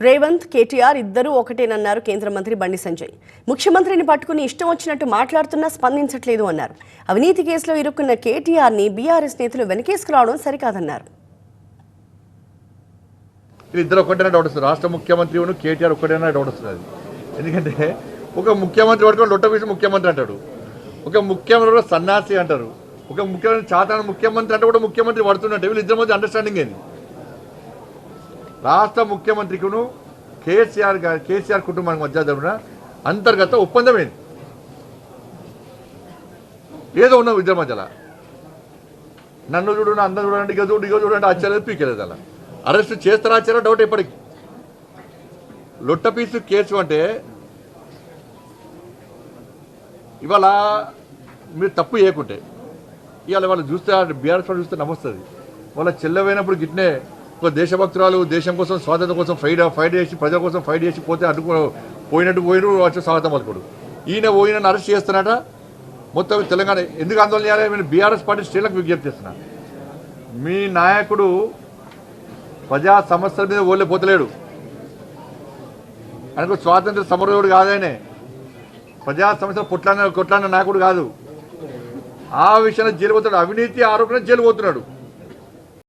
రేవంత్ కేటీఆర్ ఇద్దరూ ఒకటేనన్నారు కేంద్ర మంత్రి బండి సంజయ్. ముఖ్యమంత్రిని పట్టుకుని ఇష్టం వచ్చినట్టు మాట్లాడుతున్నా స్పందించట్లేదు అన్నారు. అవినీతి కేసులో ఇరుక్కున్న కేటీఆర్ని బీఆర్ఎస్ నేతలు వెనకేసుకురావడం సరికాదన్నారు. ఇద్దరు ఒకటేనా డౌట్ వస్తుంది. రాష్ట్ర ముఖ్యమంత్రి కేటీఆర్ ఒకటేనా డౌట్ వస్తుంది. ఎందుకంటే ఒక ముఖ్యమంత్రి పట్టుకొని లొట్ట వేసి ముఖ్యమంత్రి అంటాడు, ఒక ముఖ్యమంత్రి సన్నాసి అంటారు, ఒక ముఖ్యమంత్రి చాతాన ముఖ్యమంత్రి అంటే కూడా ముఖ్యమంత్రి పడుతున్నట్టు. వీళ్ళిద్దరి మధ్య అండర్స్టాండింగ్ ఏంది? రాష్ట్ర ముఖ్యమంత్రికిను కేసీఆర్ కుటుంబానికి మధ్య జరిగిన అంతర్గత ఒప్పందం ఏంది? ఏదో ఉన్నావు ఇద్దరి మధ్యలో. నన్ను చూడండి, అందరూ చూడండి, ఇక చూడండి ఆశ్చర్యం పీకలేదు. అలా అరెస్ట్ చేస్తారా ఆశ్చర్యం డౌట్. ఎప్పటికి లొట్ట పీసు కేసు అంటే ఇవాళ మీరు తప్పు చేయకుంటే ఇవాళ వాళ్ళు చూస్తే బీఆర్ఎస్ వాళ్ళు చూస్తే నమస్తుంది. వాళ్ళ చెల్లెమైనప్పుడు గిట్నే ఒక దేశభక్తురాలు దేశం కోసం స్వాతంత్రం కోసం ఫైట్ చేసి ప్రజల కోసం ఫైట్ చేసి పోతే పోయినట్టు వచ్చి స్వాగతం పలుకుడు. ఈయన అరెస్ట్ చేస్తున్నట. మొత్తం తెలంగాణ ఎందుకు ఆందోళన చేయాలి? నేను బీఆర్ఎస్ పార్టీ స్టేట్లకు విజ్ఞప్తి చేస్తున్నా. మీ నాయకుడు ప్రజా సమస్యల మీద ఓళ్ళే పోతలేడు. ఆయనకు స్వాతంత్ర సమరయోడు కాదనే, ప్రజా సమస్యలు కొట్లాడిన నాయకుడు కాదు. ఆ విషయంలో జైలు పోతాడు. అవినీతి ఆరోపణ జైలు పోతున్నాడు.